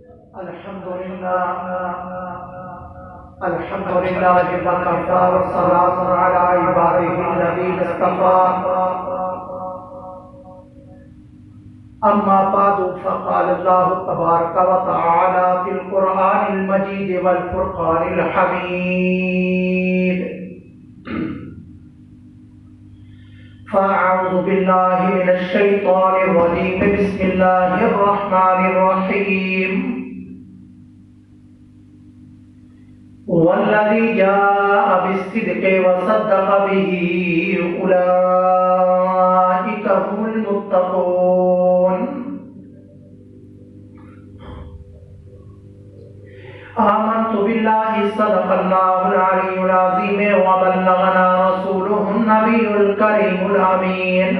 الحمد لله وكفى والصلاة على عباده الذين اصطفى أما بعد فقال الله تبارك وتعالى في القرآن المجيد والفرقان الحميد فأعوذ بالله من الشيطان الرجيم بسم الله الرحمن الرحيم والذي جاء بالصدق وصدق به أولئك هم المتقون آمنت بالله صدق الله العلي العظيم وبلغنا رسوله النبي الكريم الأمين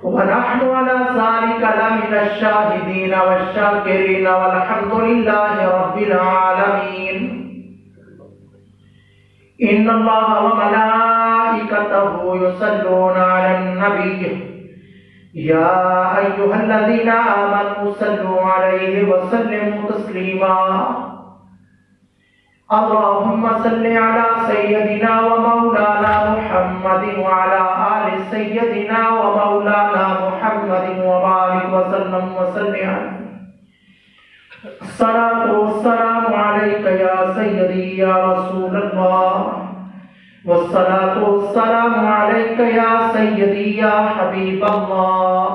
ونحن على ذلك لمن الشاهدين والشاكرين والحمد لله رب العالمين إن الله وملائكته يصلون على النبي يا أيها الذين آمنوا صلوا عليه وسلموا تسليما اللهم صل على سيدنا ومولانا محمد وعلى آل سيدنا ومولانا محمد وبارك وسلم عليه الصلاة والسلام عليك يا سيدي يا رسول الله والصلاة والسلام عليك يا سيدي يا حبيب الله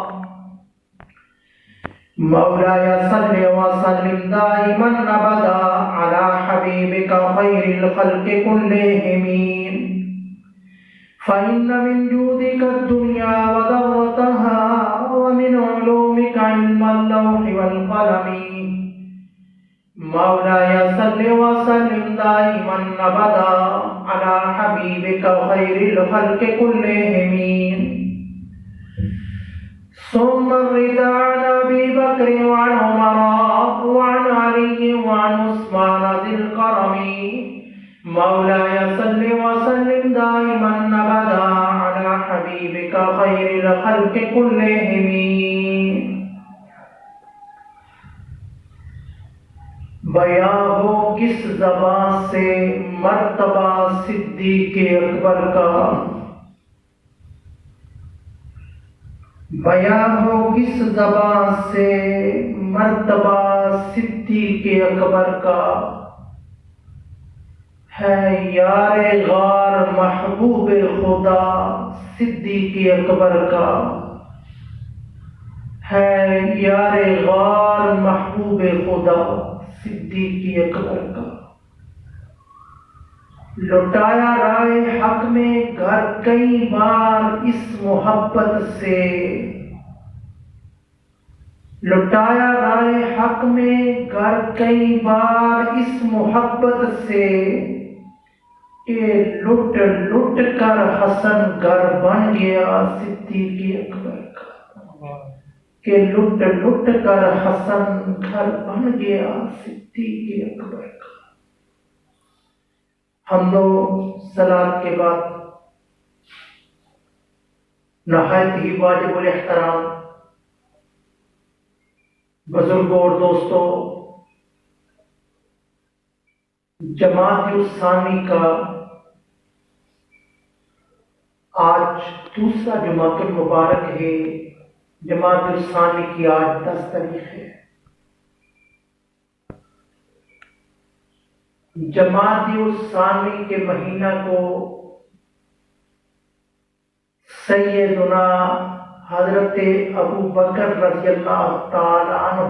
مولاي صل وسلم دائما أبدا على حبيبك خير الخلق كلهم فإن من جودك الدنيا وذرتها ومن علومك علم اللوح والقلم مولاي صل وسلم دائما أبدا على حبيبك خير الخلق كلهم ثم الرضا عن أبي بكر وعن عمر وعن علي وعن عثمان ذي الكرم مولاي صل وسلم دائما أبدا على حبيبك خير الخلق كلهم بیاں ہو کس زبان سے مرتبہ صدیق اکبر کا بیاں ہو کس زبان سے مرتبہ صدیق اکبر کا ہے یار غار محبوب خدا صدیق اکبر کا ہے یار غار محبوب خدا صدیق اکبر کا لٹایا رائے حق میں گھر کئی بار اس محبت سے لٹایا رائے حق میں گھر کئی بار اس محبت سے کہ لٹ لٹ کر حسن گھر بن گیا صدیق اکبر کا کہ لٹ لٹ کر حسن گھر بن گیا صدیق اکبر کا حمد و صلات کے بعد نہایت ہی واجب الاحترام بزرگوں اور دوستوں، جماعت الثانی کا آج دوسرا جمعۃ المبارک ہے۔ جماعت الثانی کی آج 10 تاریخ ہے۔ جماعت الثانی کے مہینہ کو سیدنا حضرت ابو بکر رضی اللہ تعالی عنہ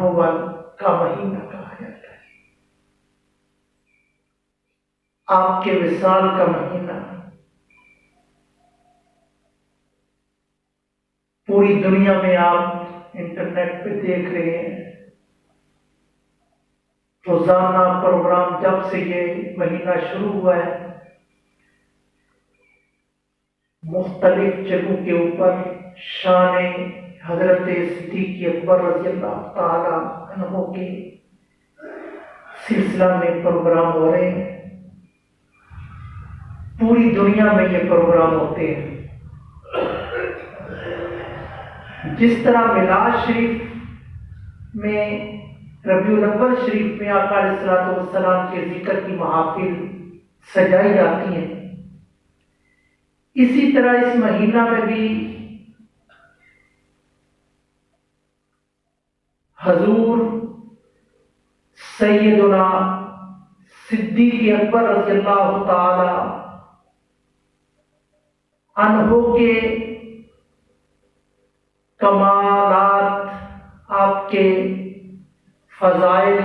کا مہینہ کہا جاتا ہے، آپ کے وصال کا مہینہ۔ پوری دنیا میں آپ انٹرنیٹ پہ دیکھ رہے ہیں، روزانہ پروگرام جب سے یہ مہینہ شروع ہوا ہے مختلف جگہوں کے اوپر شان حضرت صدیق اکبر رضی اللہ تعالی عنہ کے سلسلہ میں پروگرام ہو رہے ہیں۔ پوری دنیا میں یہ پروگرام ہوتے ہیں۔ جس طرح میلاد شریف میں ربیع الاول شریف میں آقا علیہ الصلوۃ والسلام کے ذکر کی محافل سجائی جاتی ہیں، اسی طرح اس مہینہ میں بھی حضور سیدنا صدیق اکبر رضی اللہ تعالی عنہ کے کمالات، آپ کے فضائل،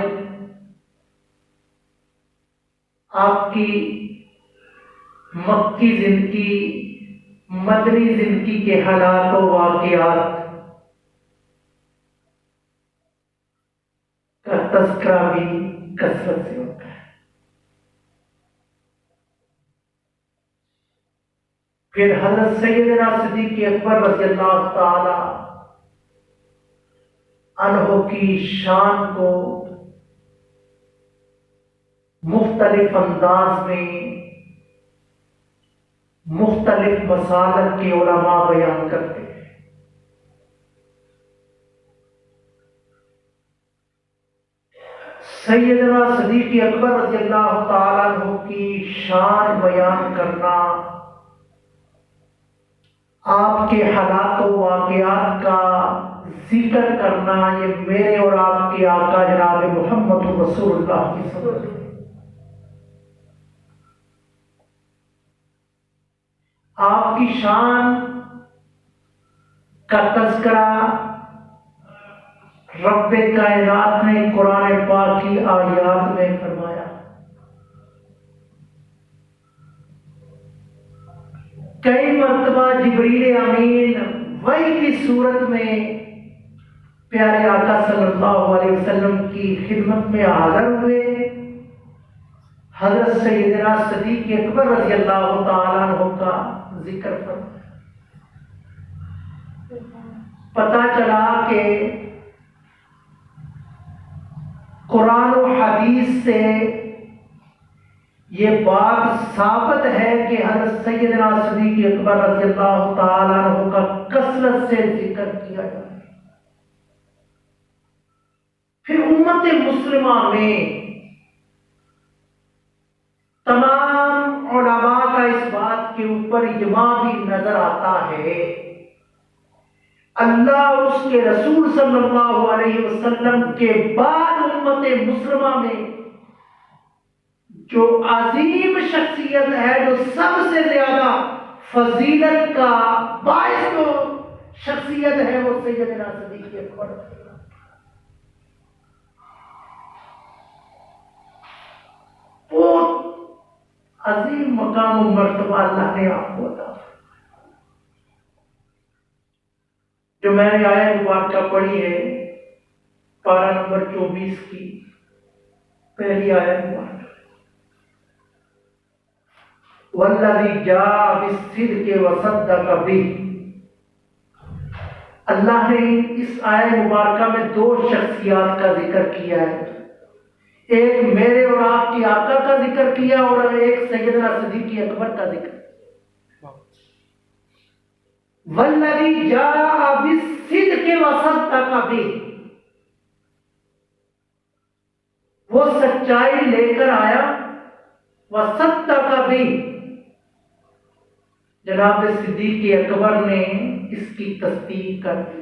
آپ کی مکی زندگی، مدنی زندگی کے حالات و واقعات کا تذکرہ بھی کثرت سے ہوتا ہے۔ پھر حضرت سیدنا صدیق اکبر رضی اللہ تعالی عنہ کی شان کو مختلف انداز میں مختلف مسالک کے علماء بیان کرتے ہیں۔ سیدنا صدیق اکبر رضی اللہ تعالیٰ عنہ کی شان بیان کرنا، آپ کے حالات و واقعات کا ذکر کرنا، یہ میرے اور آپ کے آقا جناب محمد رسول اللہ کی سنت ہے۔ آپ کی شان کا تذکرہ رب کائنات نے قرآن پاک کی آیات میں فرمایا۔ کئی مرتبہ جبریل امین وحی کی صورت میں پیارے آقا صلی اللہ علیہ وسلم کی خدمت میں حاضر ہوئے، حضرت سیدنا صدیق اکبر رضی اللہ تعالیٰ عنہ کا ذکر فرمایا۔ پتہ چلا کہ قرآن و حدیث سے یہ بات ثابت ہے کہ حضرت سیدنا صدیق اکبر رضی اللہ تعالیٰ عنہ کا کثرت سے ذکر کیا جائے۔ پھر امت مسلمہ میں تمام علماء کا اس بات کے اوپر اجماع بھی نظر آتا ہے، اللہ اور اس کے رسول صلی اللہ علیہ وسلم کے بعد امت مسلمہ میں جو عظیم شخصیت ہے، جو سب سے زیادہ فضیلت کا باعث جو شخصیت ہے، وہ سیدنا صدیق اکبر۔ بہت عظیم مقام و مرتبہ اللہ نے آپ کو عطا فرمایا۔ جو میں نے آیت مبارکہ پڑھی ہے، پارہ نمبر 24 کی پہلی آیت مبارکہ، وَالَّذِي جَاءَ بِالصِّدْقِ وَصَدَّقَ بِهِ۔ اللہ نے اس آیت مبارکہ میں دو شخصیات کا ذکر کیا ہے، ایک میرے اور آپ کی آقا کا ذکر کیا اور ایک سیدنا صدیق اکبر کا ذکر۔ وَالَّذِي جَاءَ بِالصِّدْقِ وَصَدَّقَ بِهِ، وہ سچائی لے کر آیا، وَصَدَّقَ بِهِ، جناب صدیق اکبر نے اس کی تصدیق کر دی۔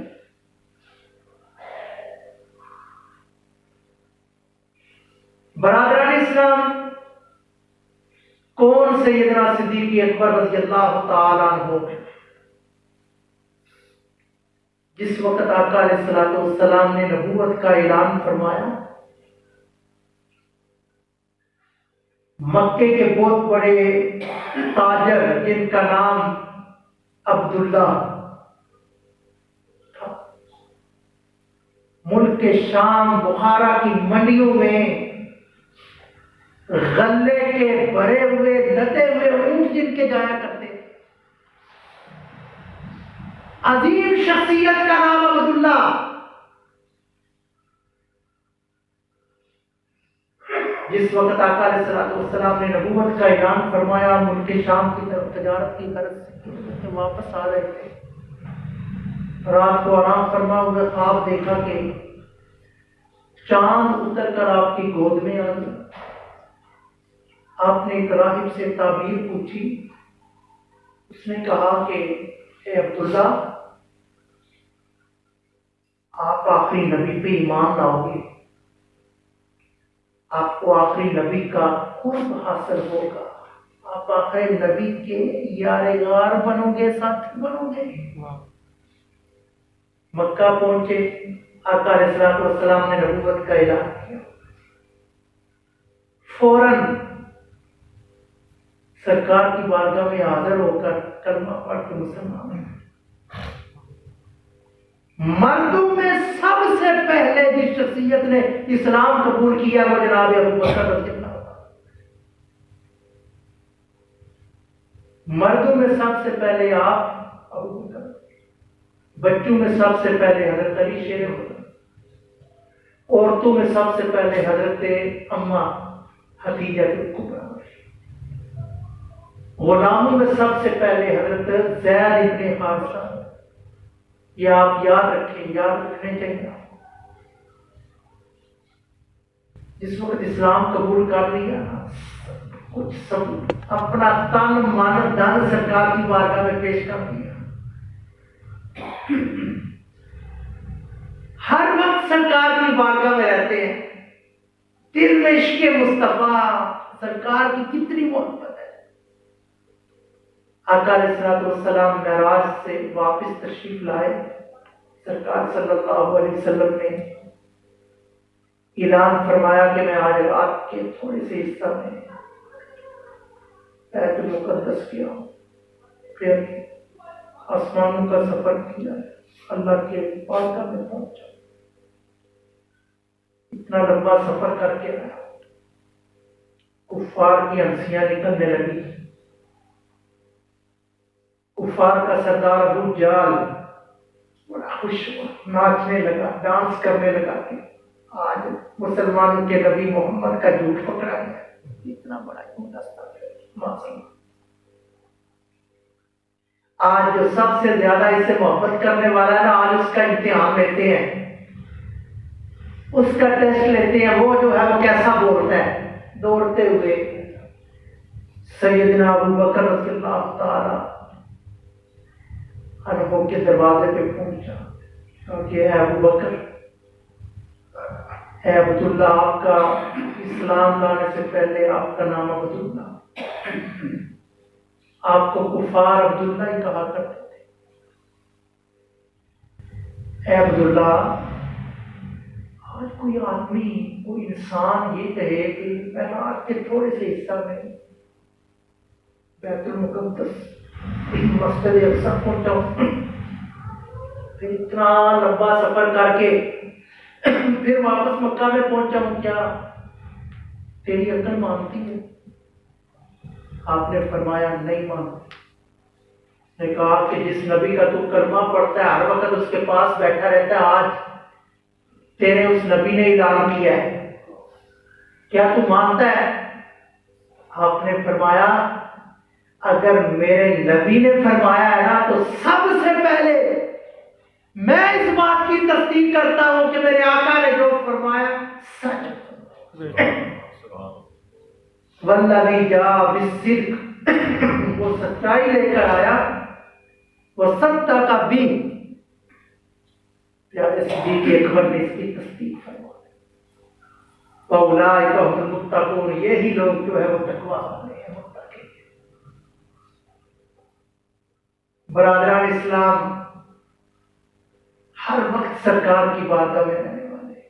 برادران اسلام، کون سیدنا صدیق اکبر رضی اللہ تعالیٰ عنہ؟ جس وقت آقا علیہ الصلوۃ والسلام نے نبوت کا اعلان فرمایا، مکے کے بہت بڑے تاجر جن کا نام عبداللہ تھا، ملک کے شام بخارا کی منڈیوں میں غلے کے بھرے ہوئے لدے ہوئے اونٹ جن کے جایا کرتے، عظیم شخصیت کا نام عبداللہ۔ جس وقت آقا علیہ الصلوۃ والسلام نے نبوت کا اعلان فرمایا، ملک شام کی طرف تجارت کی غرض سے واپس آ رہے تھے، رات کو آرام فرما ہوئے خواب دیکھا کہ چاند اتر کر آپ کی گود میں آ گیا. آپ نے ایک راہب سے تعبیر پوچھی. اس نے کہا کہ اے عبداللہ، آپ آخری نبی پہ ایمان لاؤ گے، آپ کو آخری نبی کا قرب حاصل ہوگا، آپ آخری نبی کے یار غار بنو گے، ساتھی بنو گے. مکہ پہنچے، آقا علیہ الصلوۃ والسلام نے نبوت کا اعلان کیا. فوراً سرکار کی بارگاہ میں حاضر ہو کر کلمہ پڑھ کے مسلمان ہیں. مردوں میں سب سے پہلے جس شخصیت نے اسلام قبول کیا وہ جناب ابو بکر رضی اللہ عنہ. مردوں میں سب سے پہلے آپ ابو بکر، بچوں میں سب سے پہلے حضرت علی شیر خدا، عورتوں میں سب سے پہلے حضرت اماں خدیجہ کبریٰ، غلاموں میں سب سے پہلے حضرت زید ابن حارثہ. یہ آپ یاد رکھیں، یاد رکھنے چاہیے. جس وقت اسلام قبول کر لیا کچھ سب اپنا تن من دھن سرکار کی بارگاہ میں پیش کر دیا. ہر وقت سرکار کی بارگاہ میں رہتے ہیں. دل میں عشق مصطفیٰ سرکار کی کتنی محبت ہے. آقا علیہ الصلوۃ والسلام معراج سے واپس تشریف لائے. سرکار صلی اللہ علیہ وسلم نے اعلان فرمایا کہ میں آج رات کے تھوڑے سے حصہ میں بیت المقدس کیا ہوں، پھر آسمانوں کا سفر کیا، اللہ کے بارگاہ میں پہنچا. اتنا لمبا سفر کر کے آیا، کفار کی ہنسیاں نکلنے لگی. کفار کا سردار ابو جہل بڑا خوش ہوا، ناچنے لگا، ڈانس کرنے لگا کہ آج مسلمانوں کے نبی محمد کا جھوٹ پکڑا گیا. اتنا بڑا آج جو سب سے زیادہ اس سے محبت کرنے والا ہے نا، آج اس کا امتحان لیتے ہیں، اس کا ٹیسٹ لیتے ہیں. وہ جو ہے وہ کیسا بولتا ہے. دوڑتے ہوئے سیدنا ابو بکر رضی اللہ تعالی عنہ کے دروازے پہ پہنچا کہ اے ابو بکر، اے عبداللہ، آپ کا اسلام لانے سے پہلے آپ کا نام عبداللہ، آپ کو کفار عبداللہ ہی کہا کرتے تھے. اے عبداللہ، آج کوئی آدمی، کوئی انسان یہ کہے کہ میں رات کے تھوڑے سے حصہ میں بیت المقدس مسجد اقصی پہنچا ہوں، پھر اتنا لمبا سفر کر کے پھر واپس مکہ میں پہنچا ہوں، کیا تیری عقل مانتی ہے؟ آپ نے فرمایا نہیں مانتی. نے کہا کہ جس نبی کا تو کلمہ پڑھتا ہے، ہر وقت اس کے پاس بیٹھا رہتا ہے، آج تیرے اس نبی نے اعلان کیا ہے، کیا تو مانتا ہے؟ آپ نے فرمایا اگر میرے نبی نے فرمایا ہے نا تو سب سے پہلے میں اس بات کی تصدیق کرتا ہوں کہ میرے آقا نے جو فرمایا سچ. والذی جاء بالصدق، وہ سچائی لے کر آیا، وہ صدق بھی، پیارے صدیق اکبر نے اس کی تصدیق فرمائی. فاولئک هم المتقون، یہی لوگ جو ہے وہ تقویٰ والے ہیں، متقی ہیں. برادران اسلام، ہر وقت سرکار کی بارگاہ میں رہنے والے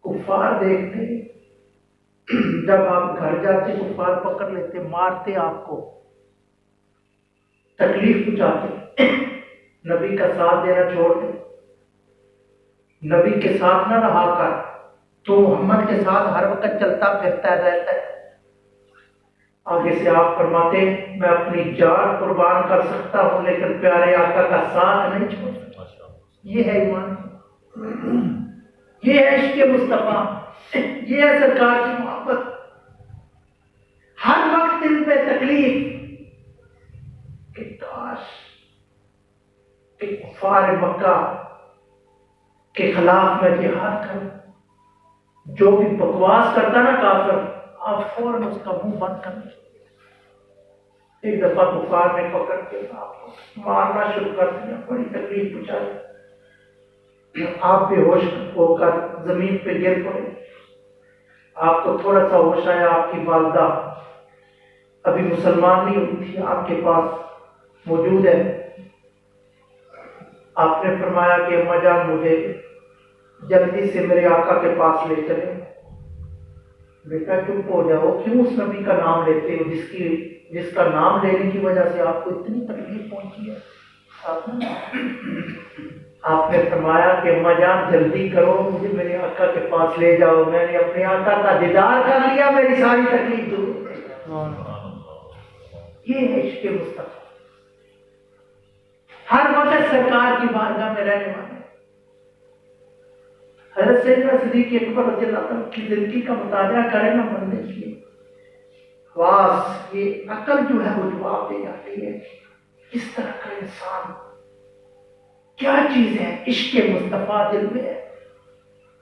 کفار دیکھتے، جب آپ گھر جاتے کفار پکڑ لیتے، مارتے، آپ کو تکلیف پہنچاتے. نبی کا ساتھ دینا چھوڑ دے، نبی کے ساتھ نہ رہا کر، تو محمد کے ساتھ ہر وقت چلتا پھرتا رہتا ہے. آگے سے آپ فرماتے میں اپنی جان قربان کر سکتا ہوں لیکن پیارے آقا کا ساتھ نہیں چھوڑ سکتا. یہ ہے ایمان، یہ ہے عشق مصطفیٰ، یہ ہے سرکار کی محبت. ہر وقت دل پہ تکلیف کہ کاش کہ کفار مکہ کے خلاف میں جہاد کروں. جو بھی بکواس کرتا نا کافر، آپ فوراً اس کا منہ بند کر دیں. ایک دفعہ بخار نے پکڑ کے آپ کو مارنا شروع کر دیا، بڑی تکلیف پہنچائی. آپ بے ہوش ہو کر زمین پہ گر پڑے. آپ کو تھوڑا سا ہوش آیا، آپ کی والدہ ابھی مسلمان نہیں ہوئی تھی، آپ کے پاس موجود ہے. آپ نے فرمایا کہ اماں جان مجھے جلدی سے میرے آقا کے پاس لے چلے. بیٹا چپ ہو جاؤ، کیوں اس نبی کا نام لیتے ہو جس کا نام لینے کی وجہ سے آپ کو اتنی تکلیف پہنچی ہے؟ آپ نے فرمایا کہ اماں جان جلدی کرو، مجھے میرے آقا کے پاس لے جاؤ، میں نے اپنے آقا کا دیدار کر لیا، میری ساری تکلیف دور ہو گئی. یہ ہے عشق مصطفیٰ، ہر وقت سرکار کی بارگاہ میں رہنے والے. حضرت سیدنا صدیق اکبر رضی اللہ عنہ کی زندگی کا مطالعہ کریں نا بندے کی حواس، یہ عقل جو ہے وہ جواب دے جاتی ہے اس طرح کا انسان کیا چیز ہے. عشق مصطفیٰ دل میں ہے،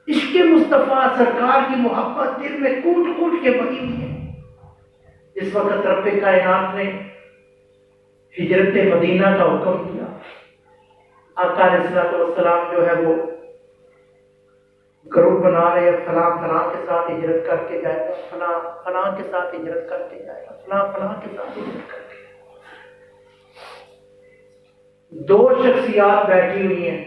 عشق مصطفیٰ سرکار کی محبت دل میں کوٹ کوٹ کے بنی ہوئی ہے. اس وقت رب کائنات نے ہجرت مدینہ کا حکم دیا. آقا علیہ السلام جو ہے وہ گروپ بنا رہے، فلاں فلاں کے ساتھ ہجرت کر کے جائے گا، فلاں فلاں کے ساتھ ہجرت کر کے جائے گا، فلاں فلاں کے ساتھ ہجرت کر کے. دو شخصیات بیٹھی ہوئی ہیں،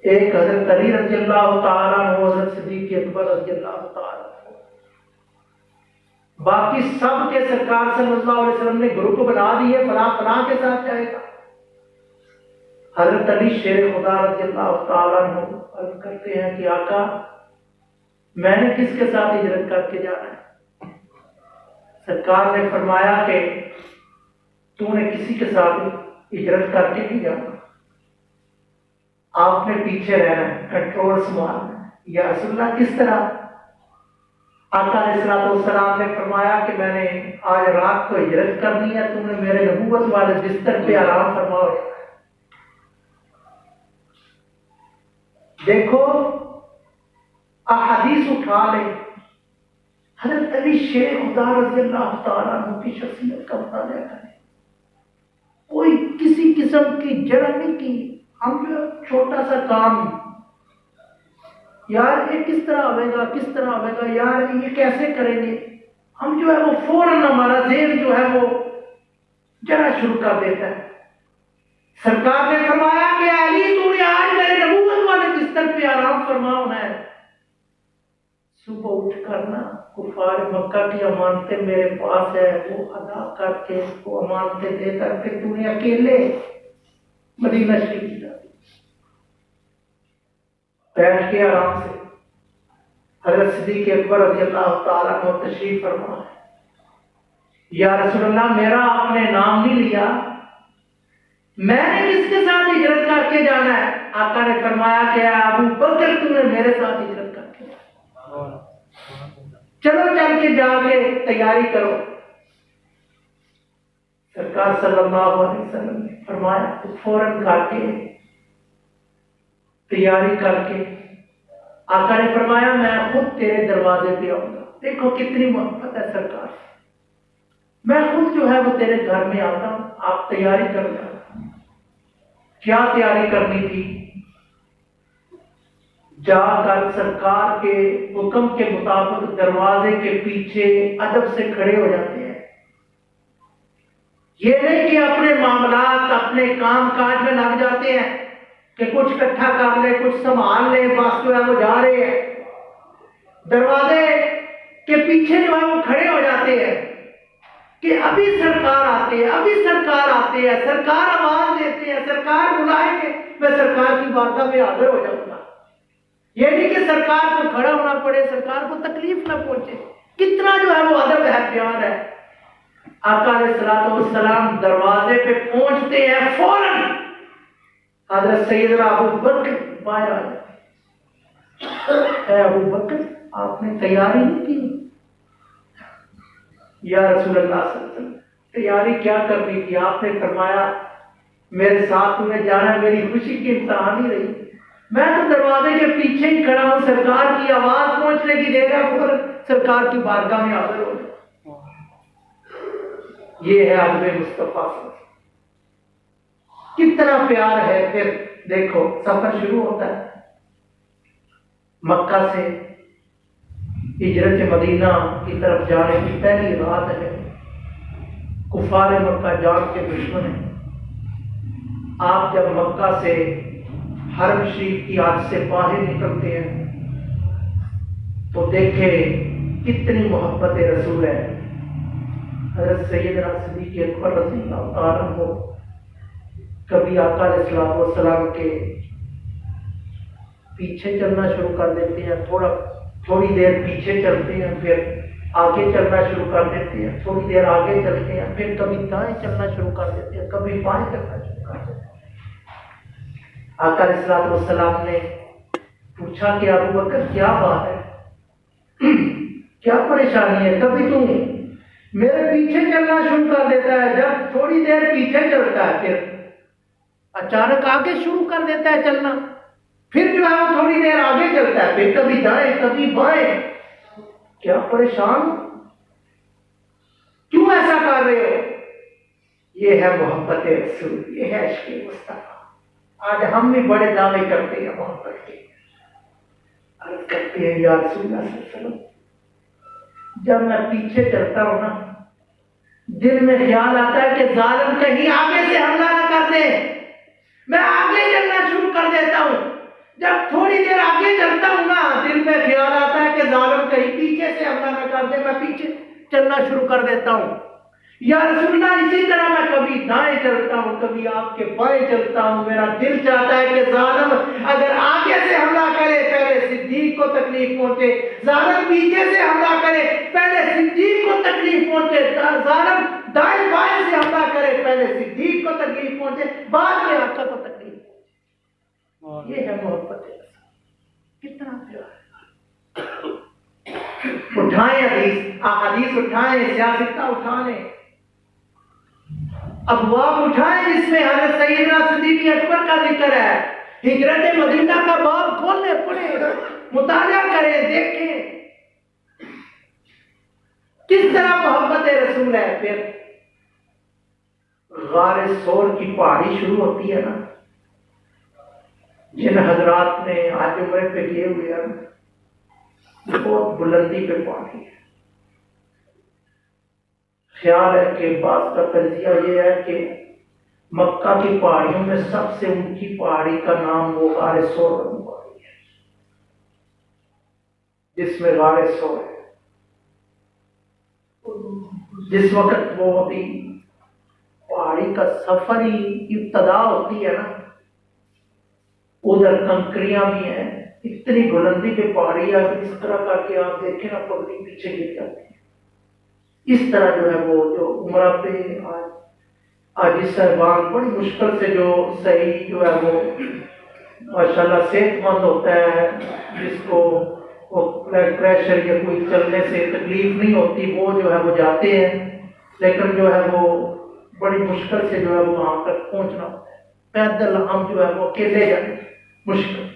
ایک حضرت علی رضی اللہ تعالیٰ عنہ، حضرت صدیق اکبر رضی اللہ تعالیٰ عنہ. باقی سب کے سرکار صلی اللہ علیہ وسلم نے گروپ بنا دیے، فلاں فلاں کے ساتھ جائے گا. حضرت علی شیر خدا رضی اللہ تعالیٰ عنہ عرض کرتے ہیں کہ آقا میں نے کس کے ساتھ ہجرت کر کے جانا ہے؟ سرکار نے فرمایا کہ تو نے کسی کے ساتھ ہجرت کر کے نہیں جانا، آپ نے پیچھے رہنا ہے، کنٹرول سنبھالنا ہے. یا رسول اللہ کس طرح؟ آقا علیہ السلام نے فرمایا کہ میں نے آج رات کو ہجرت کرنی ہے، تم نے میرے نبوت والے بستر پہ آرام فرماؤ. دیکھو احادیث اٹھا لے، حضرت علی شیر خدا رضی اللہ تعالیٰ عنہ کی شخصیت کا مطالعہ کریں. کوئی کسی قسم کی جڑن نہیں کی. ہم جو چھوٹا سا کام، یار یہ کس طرح آئے گا، کس طرح آئے گا، یار یہ کیسے کریں گے، ہم جو ہے وہ فوراً ہمارا ذہن جو ہے وہ جڑا شروع کر دیتا ہے. سرکار نے فرمایا کہ علی تو نے آج میرے نبوت والے بستر پہ آرام فرما ہونا ہے. صبح اٹھ کر نا کفار مکہ کی امانتیں میرے پاس ہے، وہ ادا کر کے وہ امانتیں دے کر کے تو نے اکیلے مدینہ شریف جا بیٹھ کے آرام سے. حضرت صدیق اکبر رضی اللہ تعالیٰ عنہ تشریف فرما ہے. یا رسول اللہ میرا آپ نے نام نہیں لیا، میں نے کس کے ساتھ ہجرت کر کے جانا ہے؟ آقا نے فرمایا کہ ابو بکر تم نے میرے ساتھ ہجرت کر کے جانا. چلو چل کے جا کے تیاری کرو. سرکار صلی اللہ علیہ وسلم نے فرمایا تو فوراً کر کے تیاری کر کے آقا نے فرمایا میں خود تیرے دروازے پہ آؤں گا. دیکھو کتنی محبت ہے سرکار، میں خود جو ہے وہ تیرے گھر میں آتا ہوں، آپ تیاری کر جانا. کیا تیاری کرنی تھی؟ جا کر سرکار کے حکم کے مطابق دروازے کے پیچھے ادب سے کھڑے ہو جاتے ہیں. یہ نہیں کہ اپنے معاملات اپنے کام کاج میں لگ جاتے ہیں کہ کچھ اکٹھا کر لے، کچھ سنبھال لے، بس جو ہے وہ جا رہے ہیں. دروازے کے پیچھے جو ہے وہ کھڑے ہو جاتے ہیں کہ ابھی سرکار آتے ہیں، ابھی سرکار آتے ہیں، سرکار آواز دیتے ہیں، سرکار بلائیں گے، میں سرکار کی بارگاہ میں حاضر ہو جاؤں گا. یہ نہیں کہ سرکار کو کھڑا ہونا پڑے، سرکار کو تکلیف نہ پہنچے. کتنا جو ہے وہ ادب ہے، پیار ہے. آقا علیہ السلام دروازے پہ پہنچتے ہیں، فوراً حضرت سیدنا ابو بکر باہر آ جاتے. اے ابو بکر آپ نے تیاری نہیں کی؟ یا رسول اللہ صلی اللہ علیہ وسلم تیاری کیا کرنی تھی؟ آپ نے فرمایا میرے ساتھ تمہیں جانا میری خوشی کی امتحان ہی رہی، میں تو دروازے کے پیچھے ہی کھڑا ہوں، سرکار کی آواز پہنچنے کی دیر ہے، پھر سرکار کی بارگاہ میں حاضر ہو۔ یہ ہے ادب مصطفیٰ سے کتنا پیار ہے۔ پھر دیکھو سفر شروع ہوتا ہے، مکہ سے ہجرت مدینہ کی طرف جانے کی پہلی رات ہے، کفار مکہ جان کے دشمن ہیں۔ آپ جب مکہ سے حرم شریف کی حد سے باہر نکلتے ہیں تو دیکھیں کتنی محبت رسول ہے۔ حضرت سیدنا صدیق اکبر رضی اللہ تعالیٰ عنہ کبھی آقا علیہ السلام کے پیچھے چلنا شروع کر دیتے ہیں، تھوڑی دیر پیچھے چلتے ہیں، پھر آگے چلنا شروع کر دیتے ہیں، تھوڑی دیر آگے چلتے ہیں، پھر کبھی دائیں چلنا شروع کر دیتے ہیں، کبھی بائیں چلنا شروع کر دیتے ہیں۔ آقا علیہ السلام نے پوچھا کہ ابو بکر کیا بات ہے، کیا پریشانی ہے؟ کبھی تم میرے پیچھے چلنا شروع کر دیتا ہے، جب تھوڑی دیر پیچھے چلتا ہے پھر اچانک آگے شروع کر دیتا ہے چلنا، پھر جو ہے وہ تھوڑی دیر آگے چلتا ہے، پھر کبھی دائیں کبھی بائیں، کیا پریشان، کیوں ایسا کر رہے ہو؟ یہ ہے محبت رسول، یہ ہے عشق مصطفیٰ۔ آج ہم بھی بڑے دعوے کرتے ہیں محبت کے، عرض کرتے ہیں یا رسول اللہ صلی اللہ علیہ وسلم، جب میں پیچھے چلتا ہوں نا دل میں خیال آتا ہے کہ ظالم کہیں آگے سے حملہ نہ کر دے، میں آگے چلنا شروع کر دیتا ہوں۔ جب تھوڑی دیر آگے چلتا ہوں نا دل میں خیال آتا ہے کہ ظالم کہیں پیچھے سے حملہ نہ کر دے، میں پیچھے چلنا شروع کر دیتا ہوں۔ یا رسول اللہ اسی طرح میں کبھی دائیں چلتا ہوں کبھی آپ کے بائیں چلتا ہوں، میرا دل چاہتا ہے کہ ظالم اگر آگے سے حملہ کرے پہلے صدیق کو تکلیف پہنچے، ظالم پیچھے سے حملہ کرے پہلے صدیق کو تکلیف پہنچے، ظالم دائیں بائیں سے حملہ کرے پہلے صدیق کو تکلیف پہنچے، بعد میں آقا کو تکلیف پہنچے۔ یہ ہے محبت کتنا پیار ہے۔ اٹھائیں حدیث اٹھائیں، سیاستہ اٹھائیں، ابواب اٹھائیں جس میں حضرت سیدنا صدیق اکبر کا ذکر ہے، ہجرت مدینہ کا باب کھولنے پڑے، مطالعہ کریں، دیکھیں کس طرح محبت رسول ہے۔ پھر غار سور کی پہاڑی شروع ہوتی ہے نا، جن حضرات نے آج عمرے پہ کیے ہوئے ہیں بہت بلندی پہ پہنچی ہے۔ خیال ہے کہ بعض کا تجزیہ یہ ہے کہ مکہ کی پہاڑیوں میں سب سے اونچی پہاڑی کا نام وہ غار سور پہاڑی ہے، جس میں غار سور ہے۔ جس وقت وہ ابھی پہاڑی کا سفر ہی ابتدا ہوتی ہے نا، ادھر کنکریاں بھی ہیں، اتنی بلندی پہ پہاڑی ہے، اس طرح کر کے آپ دیکھیں نا پگڑی پیچھے گر جاتی ہے۔ اس طرح جو ہے وہ جو عمرہ پہ آج صاحبان بڑی مشکل سے جو صحیح جو ہے وہ ماشاءاللہ صحت مند ہوتا ہے، جس کو بلڈ پریشر یا کوئی چلنے سے تکلیف نہیں ہوتی، وہ جو ہے وہ جاتے ہیں، لیکن جو ہے وہ بڑی مشکل سے جو ہے وہ وہاں تک پہنچنا ہوتا ہے۔ پیدل ہم جو ہے وہ اکیلے جائیں مشکل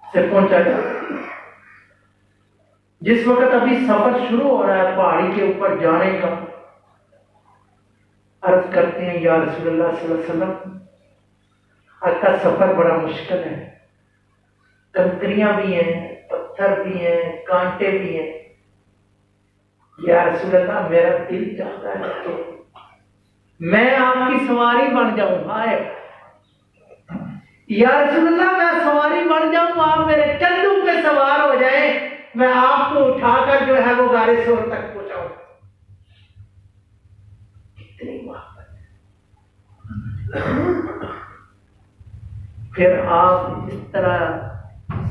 سے پہنچا جاتا ہے۔ جس وقت ابھی سفر شروع ہو رہا ہے پہاڑی کے اوپر جانے کا، عرض کرتے ہیں یا رسول اللہ صلی اللہ علیہ وسلم آج کا سفر بڑا مشکل ہے، کنکریاں بھی ہیں، پتھر بھی ہیں، کانٹے بھی ہیں۔ یا رسول اللہ میرا دل چاہتا ہے کہ میں آپ کی سواری بن جاؤں، ہائے یا رسول اللہ میں سواری بن جاؤں، آپ میرے کندھوں پہ سوار ہو جائیں، میں آپ کو اٹھا کر جو ہے وہ غار سور تک پہنچاؤں۔ کتنی محبت۔ پھر آپ اس طرح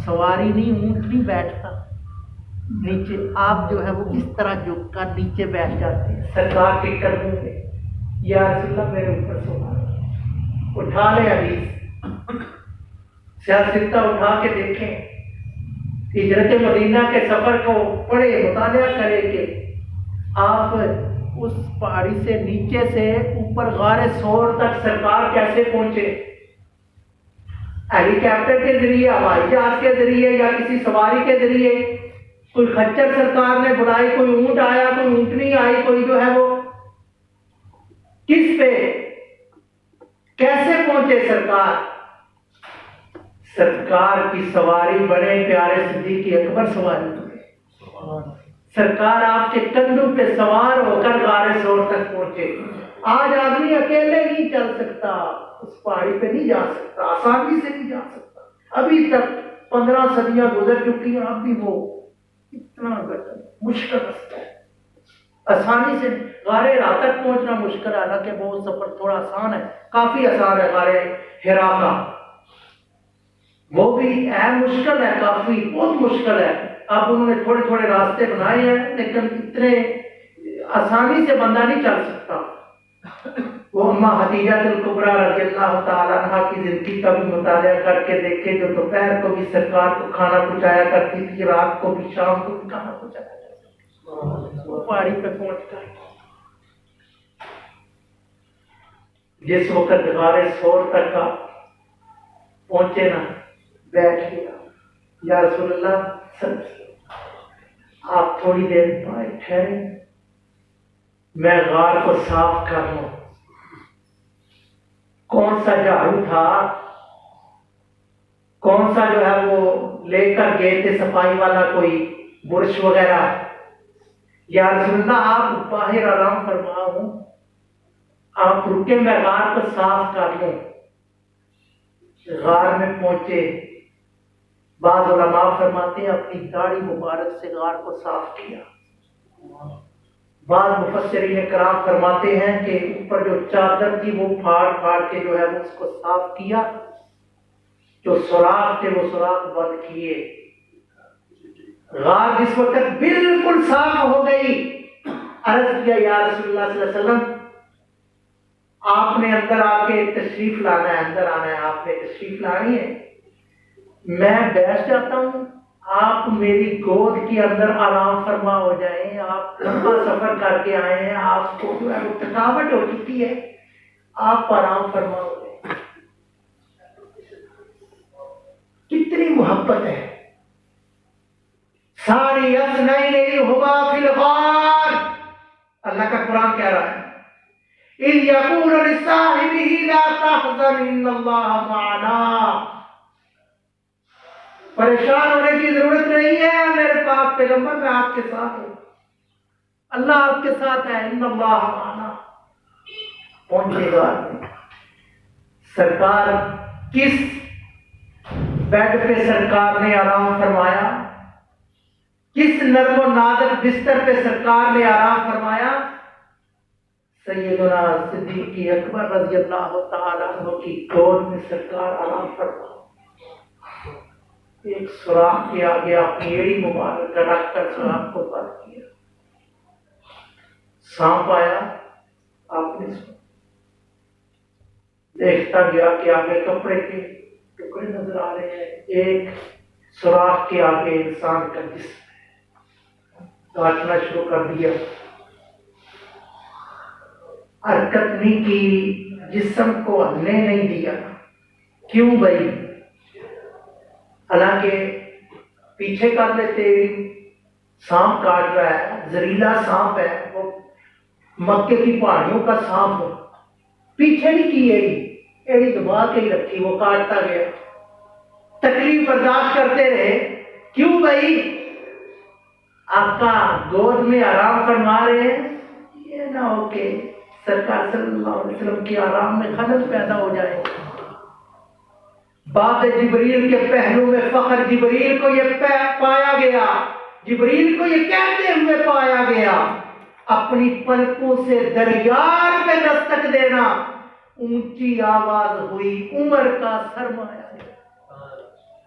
سواری نہیں، اونٹ نہیں بیٹھتا نیچے، آپ جو ہے وہ اس طرح جھک کر نیچے بیٹھ جاتے ہیں سرکار کے قدموں میں، یا رسول اللہ میرے اوپر سوار، اٹھا لے حدیث سیاستہ اٹھا کے دیکھیں، ہجرت مدینہ کے سفر کو پڑھے، مطالعہ کرے کہ آپ اس پہاڑی سے نیچے سے اوپر غار ثور تک سرکار کیسے پہنچے؟ ہیلی کاپٹر کے ذریعے، ہوائی جہاز کے ذریعے، یا کسی سواری کے ذریعے؟ کوئی خچر سرکار نے بلائی، کوئی اونٹ آیا، کوئی اونٹنی آئی، کوئی جو ہے وہ کس پہ کیسے پہنچے سرکار؟ سرکار کی سواری بڑے پیارے صدیق اکبر سواری ہوئے، سرکار آپ کے کندھوں پہ سوار ہو کر غار ثور تک پہنچے۔ آج آدمی اکیلے نہیں چل سکتا، اس پہاڑی پہ نہیں جا سکتا، آسانی سے نہیں جا سکتا۔ ابھی تک 15 صدیاں گزر چکی ہیں، اب بھی وہ اتنا مشکل رستہ ہے، آسانی سے غار ہرا تک پہنچنا مشکل ہے، حالانکہ وہ سفر تھوڑا آسان ہے، کافی آسان ہے۔ غار ہرا کا وہ بھی ہے مشکل ہے، کافی بہت مشکل ہے۔ اب انہوں نے تھوڑے تھوڑے راستے بنائے ہیں، لیکن اتنے آسانی سے بندہ نہیں چل سکتا۔ وہ اماں خدیجہ الکبریٰ رضی اللہ تعالیٰ عنہ کی زندگی کا بھی مطالعہ کر کے دیکھے، جو دوپہر کو بھی سرکار کو کھانا پہنچایا کرتی تھی، رات کو بھی، شام کو بھی کھانا پہنچایا کرتی تھی۔ وہ پہاڑی پہ پہنچ کر جس وقت غار ثور تک کا پہنچے نا، بیٹھ گیا، یا رسول اللہ آپ تھوڑی دیر ٹھہریں، میں غار کو صاف کر لوں۔ کون سا جھاڑو تھا، کون سا جو ہے وہ لے کر گئے تھے صفائی والا، کوئی برش وغیرہ؟ یا رسول اللہ آپ باہر آرام فرما ہوں، آپ رکے، میں غار کو صاف کر لوں۔ غار میں پہنچے، بعض علماء فرماتے ہیں اپنی داڑھی مبارک سے غار کو صاف کیا۔ بعض مفسرین کرام فرماتے ہیں کہ اوپر جو چادر تھی وہ پھاڑ پھاڑ کے جو ہے وہ اس کو صاف کیا، جو سوراخ تھے وہ سوراخ بند کیے۔ غار جس وقت بالکل صاف ہو گئی، عرض کیا یا رسول اللہ صلی اللہ علیہ وسلم آپ نے اندر آ کے تشریف لانا ہے، اندر آنا ہے، آپ نے تشریف لانی ہے، میں بیٹھ جاتا ہوں، آپ میری گود کے اندر آرام فرما ہو جائیں، آپ لمبا سفر کر کے آئے ہیں، آپ کو جو ہے وہ تھکاوٹ ہو چکی ہے، آپ آرام فرما ہو جائیں۔ کتنی محبت ہے۔ ساری اثنیہما فی الغار، اللہ کا قرآن کہہ رہا ہے اذ یقول لصاحبہ لا تحزن ان اللہ معنا، پریشان ہونے کی ضرورت نہیں ہے میرے پاک پیغمبر، میں آپ کے ساتھ ہوں، اللہ آپ کے ساتھ ہے، ان اللہ معنا۔ پہنچے گا سرکار، کس بیڈ پہ سرکار نے آرام فرمایا، کس نرم و نازک بستر پہ سرکار نے آرام فرمایا؟ سیدنا صدیق اکبر رضی اللہ تعالیٰ عنہ کی گود میں سرکار آرام فرمایا۔ ایک سوراخ کے آگے اپنی ایڑی مبارک رکھ کر سوراخ کو بند کیا۔ سانپ آیا، آپ نے دیکھتا گیا کہ آگے کپڑے کے ٹکڑے نظر آ رہے ہیں، ایک سوراخ کے آگے انسان کا جسم کاٹنا شروع کر دیا، حرکت نہیں کی، جسم کو ہلنے نہیں دیا۔ کیوں بھائی؟ حالانکہ پیچھے کر لیتے، سانپ کاٹ رہا ہے، زہریلا سانپ ہے، وہ مکے کی پہاڑیوں کا سانپ ہو، پیچھے نہیں کی ایڑی دبا کے ہی رکھی، وہ کاٹتا گیا، تکلیف برداشت کرتے رہے۔ کیوں بھائی؟ آقا گود میں آرام فرما رہے ہیں، یہ نہ ہو کہ سرکار صلی اللہ علیہ وسلم کی آرام میں خلل پیدا ہو جائے۔ بات جبریل کے پہلو میں فخر جبریل کو یہ پایا گیا، جبریل کو یہ کہتے ہوئے پایا گیا، اپنی پلکوں سے دریا پہ دستک دینا، اونچی آواز ہوئی، عمر کا سرمایہ۔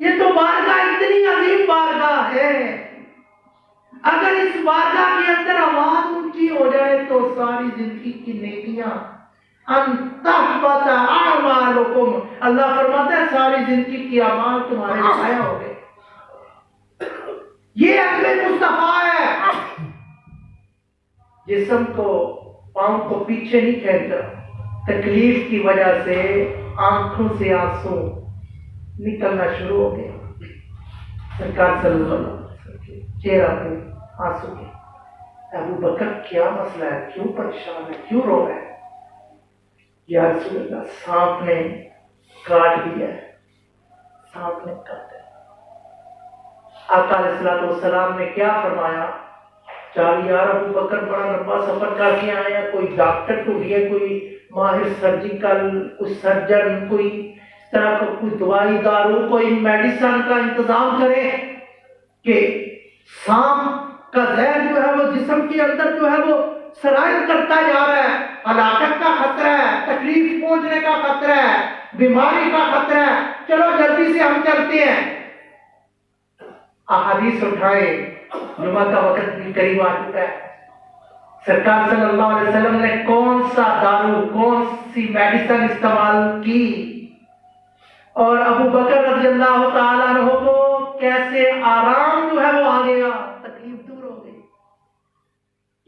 یہ تو بارگاہ اتنی عظیم بارگاہ ہے، اگر اس بارگاہ کے اندر آواز اونچی ہو جائے تو ساری زندگی کی نیکیاں ان تحبط اعمالکم، اللہ فرماتا ہے ساری زندگی کی اعمال تمہارے ضائع ہو گئے۔ یہ عقل مصطفیٰ ہے۔ جسم کو پاؤں کو پیچھے نہیں کھینچا، تکلیف کی وجہ سے آنکھوں سے آنسو نکلنا شروع ہو گیا، سرکار صلی اللہ علیہ وسلم کے چہرہ پہ آنسو کے، ابو بکر کیا مسئلہ ہے، کیوں پریشان ہے، کیوں رو رہا ہے؟ یا رسول اللہ سانپ نے کاٹ دیا ہے، سانپ نے کاٹا ہے۔ آقا علیہ الصلوۃ والسلام نے کیا فرمایا؟ چل یار ابو بکر بڑا لمبا سفر کر کے آئے ہیں، کوئی ڈاکٹر کو لیے، کوئی ماہر سرجیکل، کوئی سرجن، کوئی اس طرح کا کوئی دوائی دارو، کوئی میڈیسن کا انتظام کرے کہ سانپ کا زہر جو ہے وہ جسم کے اندر جو ہے وہ سرائت کرتا جا رہا ہے، ہلاکت کا خطرہ ہے، تکلیف پہنچنے کا خطرہ ہے، بیماری کا خطرہ ہے، چلو جلدی سے ہم چلتے ہیں۔ احادیث اٹھائے، جمعہ کا وقت بھی قریب آ چکا ہے، سرکار صلی اللہ علیہ وسلم نے کون سا دارو، کون سی میڈیسن استعمال کی، اور ابو بکر رضی اللہ تعالیٰ عنہ کو کیسے آرام جو ہے وہ آ گیا، تکلیف دور ہو گئی۔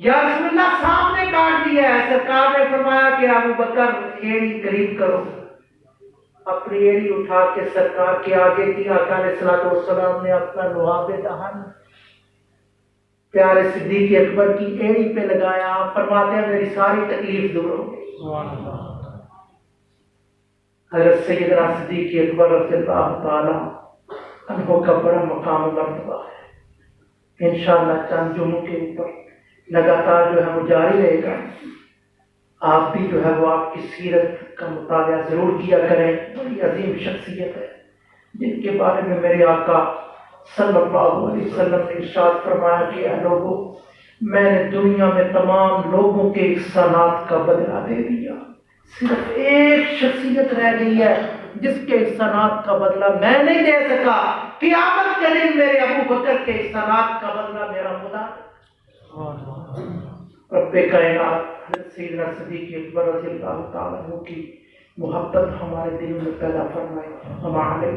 یا رسول اللہ سانپ نے کاٹ دیا ہے، سرکار نے فرمایا کہ ابو بکر ایڑی قریب کرو، اپنی ایڑی اٹھا کے سرکار کے آگے کی، آقا علیہ الصلوۃ والسلام نے اپنا لعاب دہن پیارے صدیق اکبر کی ایڑی پہ لگایا، فرماتے ہیں میری ساری تکلیف دور ہو گئی۔ سبحان اللہ۔ حضرت سیدنا صدیق اکبر رضی اللہ تعالیٰ عنہ کا بڑا مقام و مرتبہ ہے، انشاءاللہ چند جمعوں کے اوپر لگاتار جو ہے وہ جاری رہے گا۔ آپ بھی جو ہے وہ آپ کی سیرت کا مطالعہ ضرور کیا کریں، بڑی عظیم شخصیت ہے جن کے بارے میں میرے آقا صلی اللہ علیہ وسلم نے ارشاد فرمایا کہ اے لوگوں، میں نے دنیا میں تمام لوگوں کے احسانات کا بدلہ دے دیا، صرف ایک شخصیت رہ گئی ہے جس کے احسانات کا بدلہ میں نہیں دے سکا، قیامت کے دن میرے ابو بکر کے احسانات کا بدلہ میرا خدا۔ رب کائنات حضرت سیدنا صدیق اکبر رضی اللہ تعالیٰ عنہ کی محبت ہمارے دل میں پیدا فرمائے، ہمارے